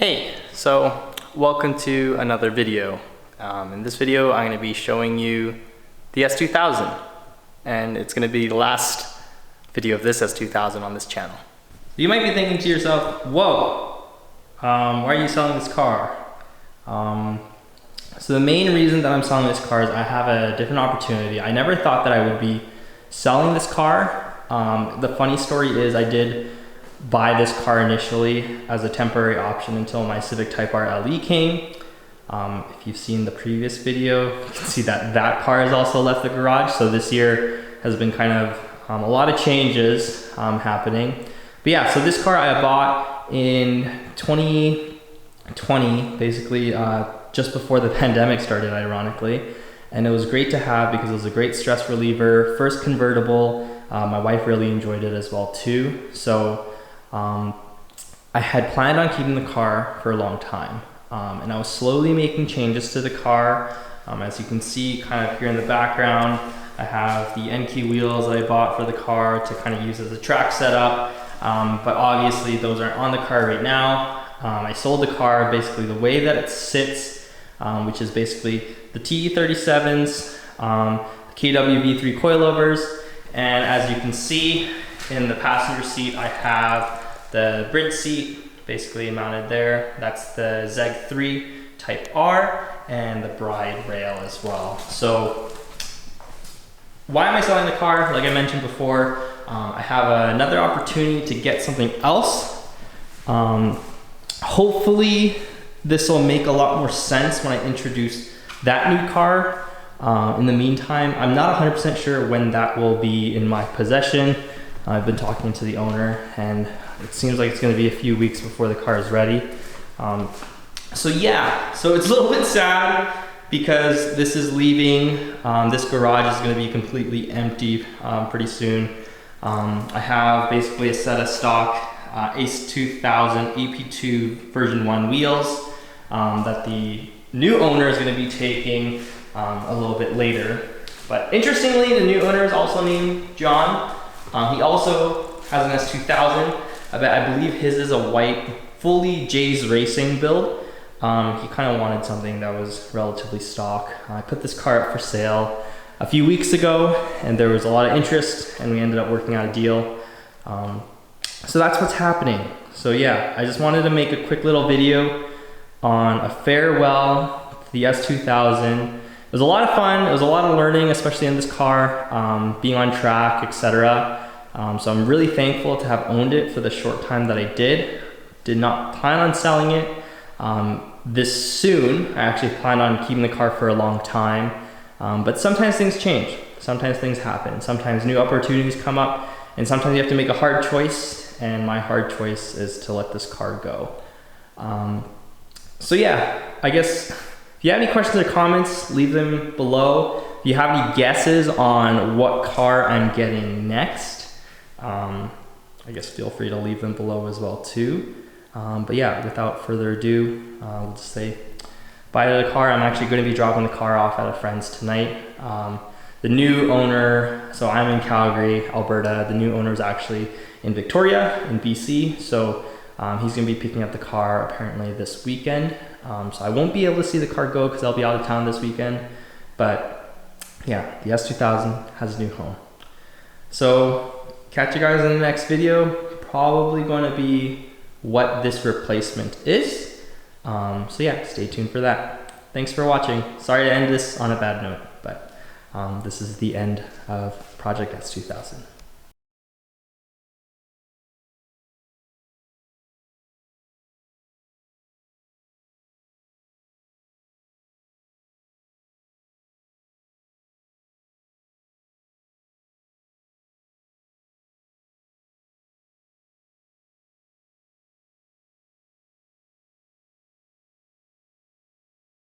Hey, so welcome to another video. In this video, I'm going to be showing you the S2000, and it's going to be the last video of this S2000 on this channel. You might be thinking to yourself, whoa, why are you selling this car? So the main reason that I'm selling this car is I have a different opportunity. I never thought that I would be selling this car. The funny story is I did buy this car initially as a temporary option until my Civic Type R LE came. If you've seen the previous video, you can see that that car has also left the garage. So this year has been kind of a lot of changes happening. But yeah, so this car I bought in 2020, basically just before the pandemic started, ironically. And it was great to have because it was a great stress reliever, first convertible. My wife really enjoyed it as well too. So I had planned on keeping the car for a long time, and I was slowly making changes to the car. As you can see kind of here in the background, I have the NQ wheels that I bought for the car to kind of use as a track setup, but obviously those aren't on the car right now. I sold the car basically the way that it sits, which is basically the TE37s, the KW-V3 coilovers, and as you can see in the passenger seat, I have the bridge seat basically mounted there. That's the Z3 Type R and the Bride rail as well. So why am I selling the car? Like I mentioned before, I have another opportunity to get something else. Hopefully this will make a lot more sense when I introduce that new car. In the meantime, I'm not 100% sure when that will be in my possession. I've been talking to the owner and it seems like it's going to be a few weeks before the car is ready. So yeah, so it's a little bit sad because this is leaving. This garage is going to be completely empty pretty soon. I have basically a set of stock S2000 EP2 version 1 wheels that the new owner is going to be taking a little bit later. But interestingly, the new owner is also named John. He also has an S2000. I believe his is a white, fully Jay's Racing build. He kind of wanted something that was relatively stock. I put this car up for sale a few weeks ago and there was a lot of interest and we ended up working out a deal. So that's what's happening. So yeah, I just wanted to make a quick little video on a farewell to the S2000. It was a lot of fun. It was a lot of learning, especially in this car, being on track, etc. So I'm really thankful to have owned it for the short time that I did. Did not plan on selling it this soon. I actually planned on keeping the car for a long time. But sometimes things change. Sometimes things happen. Sometimes new opportunities come up and sometimes you have to make a hard choice. And my hard choice is to let this car go. So yeah, I guess if you have any questions or comments, leave them below. If you have any guesses on what car I'm getting next, I guess feel free to leave them below as well too. But yeah, without further ado, we'll just say bye to the car. I'm actually going to be dropping the car off at a friend's tonight. The new owner, so I'm in Calgary, Alberta. The new owner is actually in Victoria, in BC. So he's going to be picking up the car apparently this weekend. So I won't be able to see the car go because I'll be out of town this weekend. But yeah, the S2000 has a new home. So catch you guys in the next video. Probably going to be what this replacement is. So yeah, stay tuned for that. Thanks for watching. Sorry to end this on a bad note, but this is the end of Project S2000.